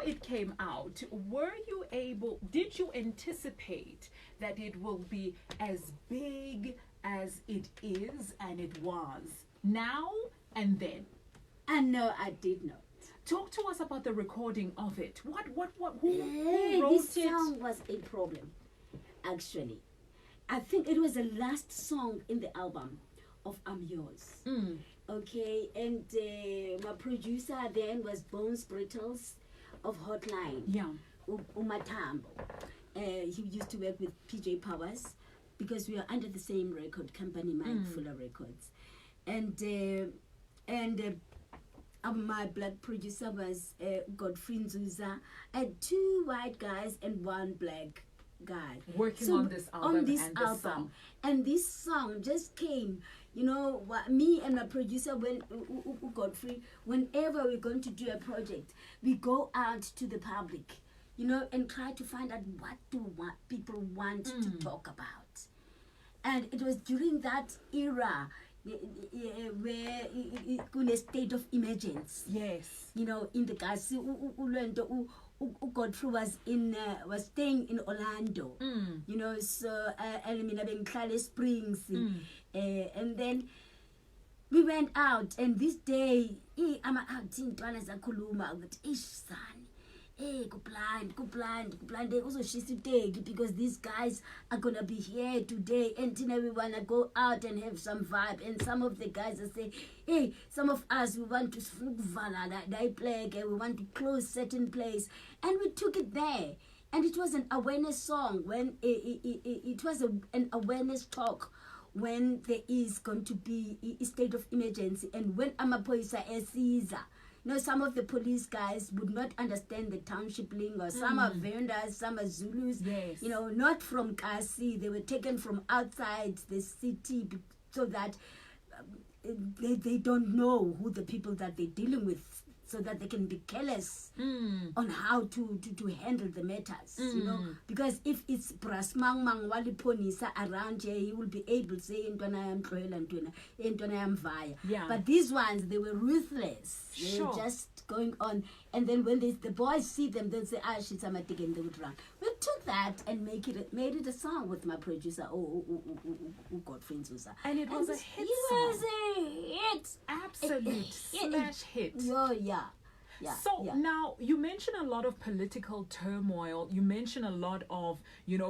it came out, did you anticipate that it will be as big as it is and it was now and then? And no, I did not. Talk to us about the recording of it. Who wrote This it? song was a problem, actually. I think it was the last song in the album of I'm Yours. Okay, and my producer then was Bones Brittles of Hotline. Yeah. Umatambo. He used to work with PJ Powers because we are under the same record company, Mike Fuller Records. And my black producer was Godfrey Nzuza. I had 2 white guys and 1 black guy Working on this album this and this song. And this song just came, me and my producer, when Godfrey, whenever we're going to do a project, we go out to the public, and try to find out what people want to talk about. And it was during that era where in a state of emergency. Yes. In the Kasi, Godfrey was staying in Orlando. So I mean, in Clare Springs, and then we went out. And this day, I'm out in Zakuluma, but son. Hey, go blind. They also she's today because these guys are gonna be here today, and we wanna go out and have some vibe. And some of the guys are saying, hey, some of us we want to play, we want to close certain place, and we took it there. And it was an awareness song when it was an awareness talk when there is going to be a state of emergency, and when Amapoisa Caesar. Some of the police guys would not understand the township lingo. Some are Vendas, some are Zulus. Yes. Not from Kasi. They were taken from outside the city so that they don't know who the people that they're dealing with, so that they can be careless on how to handle the matters, because if it's Brasmang Mangwali Ponisa around here, he will be able to say Yeah. But these ones, they were ruthless. They were Sure. just going on, and then when the boys see them, they'll say, she's a matic, and they would run. We took that and made it a song with my producer, Godfrey Nzuza. And it was a hit It song. was a hit. Absolute smash hit. Yeah. So now you mention a lot of political turmoil. You mention a lot of,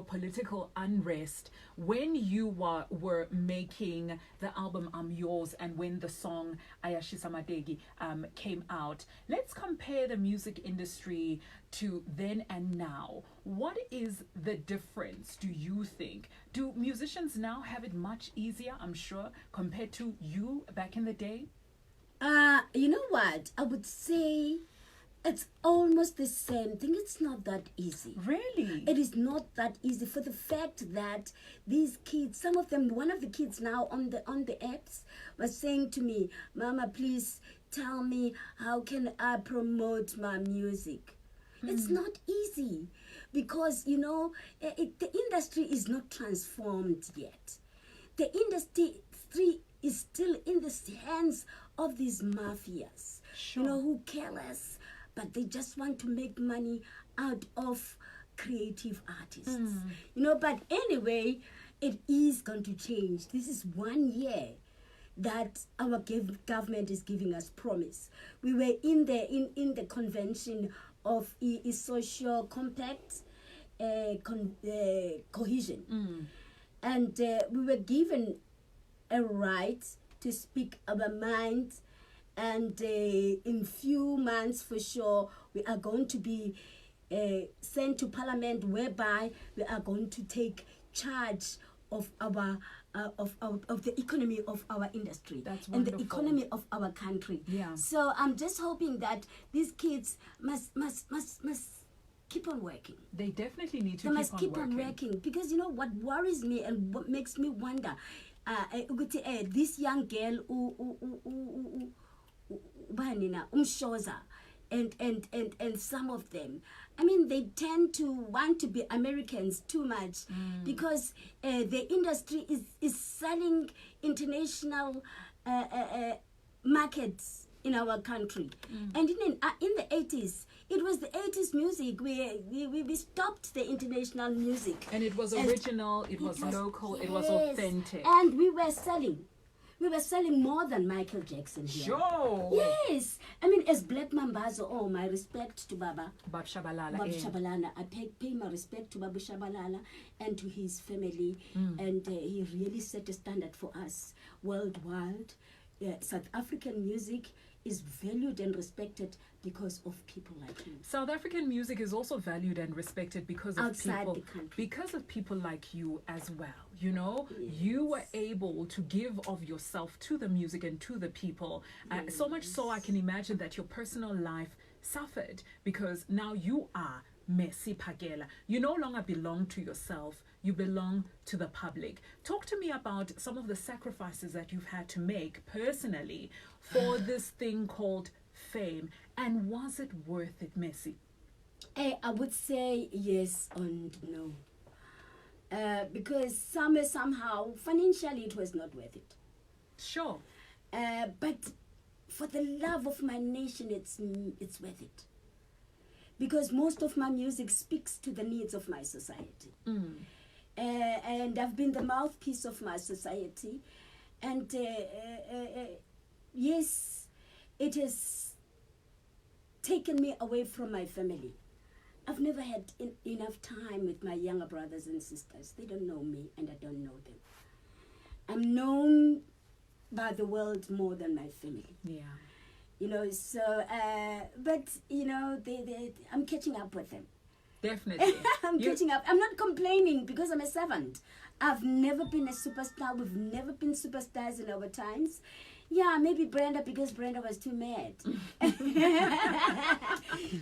political unrest when you were making the album I'm Yours and when the song Ayashisamadegi came out. Let's compare the music industry to then and now. What is the difference, do you think? Do musicians now have it much easier, I'm sure, compared to you back in the day? You know what? I would say it's almost the same thing. It's not that easy. Really? It is not that easy for the fact that these kids, some of them, one of the kids now on the apps was saying to me, Mama, please tell me how can I promote my music? It's not easy because, the industry is not transformed yet. The industry is still in the hands of these mafias, Sure. who care less, but they just want to make money out of creative artists. But anyway, it is going to change. This is 1 year that our government is giving us promise. We were in the convention of a social compact cohesion, and we were given a right to speak our mind, and in few months for sure we are going to be sent to parliament, whereby we are going to take charge of our of the economy of our industry. That's and the wonderful. economy of our country. Yeah. So I'm just hoping that these kids must keep on working. They definitely need to They must keep on working. working, because what worries me and what makes me wonder, this young girl Umshoza and some of them, I mean, they tend to want to be Americans too much, because the industry is selling international markets in our country. And in the 80s, it was the 80s music. We stopped the international music. And it was original, it was local, it was yes, authentic. And we were selling. We were selling more than Michael Jackson here. Sure. Yes. I mean, as Black Mambazo, oh, my respect to Baba. Bab Shabalala. Babu Shabalala. I pay my respect to Babu Shabalala and to his family. And he really set a standard for us worldwide. South African music is valued and respected because of people like him. South African music is also valued and respected because of Outside people, the country. because of people like you as well. You know, you were able to give of yourself to the music and to the people. So much so, I can imagine that your personal life suffered because now you are Mercy Pakela. You no longer belong to yourself. You belong to the public. Talk to me about some of the sacrifices that you've had to make personally for this thing called fame. And was it worth it, Mercy? I would say yes and no. Because somehow, financially, it was not worth it. Sure. But for the love of my nation, it's worth it. Because most of my music speaks to the needs of my society. And I've been the mouthpiece of my society. And yes, it has taken me away from my family. I've never had enough time with my younger brothers and sisters. They don't know me and I don't know them. I'm known by the world more than my family. Yeah. You know, so, but, you know, I'm catching up with them. Definitely. I'm catching up. I'm not complaining because I'm a servant. I've never been a superstar. We've never been superstars in our times. Yeah, maybe Brenda, because Brenda was too mad.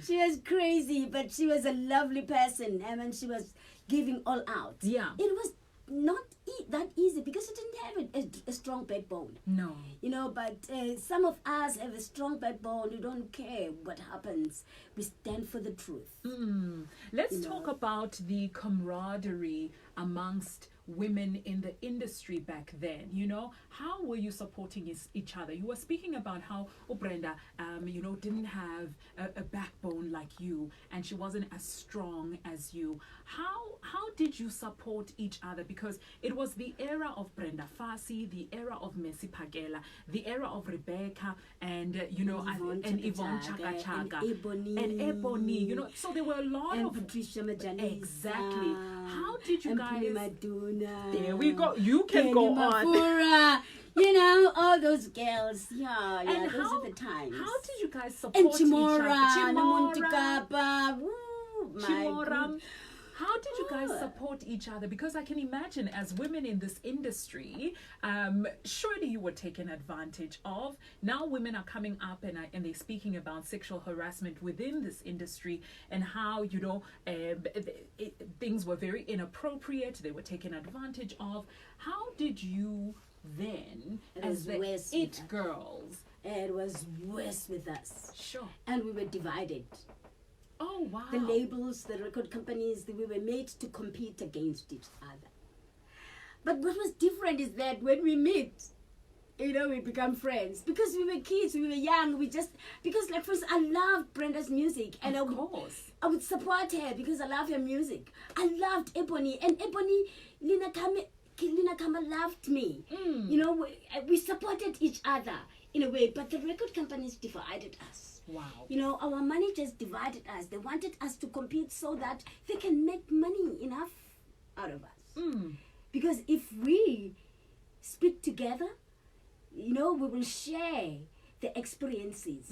She was crazy, but she was a lovely person. I mean, she was giving all out. Yeah. It was not that easy because she didn't have a strong backbone. No. You know, but some of us have a strong backbone. We don't care what happens. We stand for the truth. Let's talk about the camaraderie amongst women in the industry back then. You know, how were you supporting each other? You were speaking about how Brenda, you know, didn't have a backbone like you, and she wasn't as strong as you. How did you support each other? Because it was the era of Brenda Fassie, the era of Mercy Pakela, the era of Rebecca, and you know, and Yvonne Chaka Chaka, and Ebony. You know, so there were a lot and of Patricia Majanisa. Exactly. How did you and guys? Madonna. There we go. You can go on. Mafura, you know, all those girls. Yeah, And those are the times. How did you guys support And each other? Chimora, Chimora, Namontikapa. Woo, my Chimora. good. How did you guys support each other? Because I can imagine as women in this industry, surely you were taken advantage of. Now women are coming up and they're speaking about sexual harassment within this industry and how, you know, things were very inappropriate. They were taken advantage of. How did you then, as the it girls? It was worse with us. Sure. And we were divided. Oh, wow. The labels, the record companies, we were made to compete against each other. But what was different is that when we meet, you know, we become friends. Because we were kids, we were young, because like for instance, I loved Brenda's music. And of course. I would support her because I love her music. I loved Ebony. And Ebony, Lina Kama loved me. You know, we supported each other in a way, but the record companies divided us. Wow. You know, our managers divided us. They wanted us to compete so that they can make money enough out of us. Because if we speak together, you know, we will share the experiences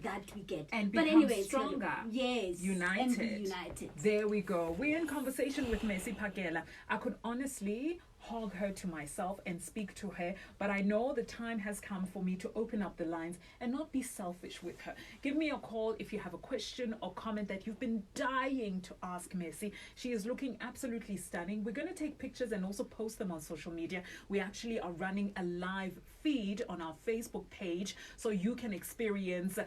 that we get. And become stronger. Yes. United. And be united. There we go. We're in conversation with Mercy Pakela. I could honestly hug her to myself and speak to her, but I know the time has come for me to open up the lines and not be selfish with her. Give me a call if you have a question or comment that you've been dying to ask Mercy. She is looking absolutely stunning. We're going to take pictures and also post them on social media. We actually are running a live feed on our Facebook page so you can experience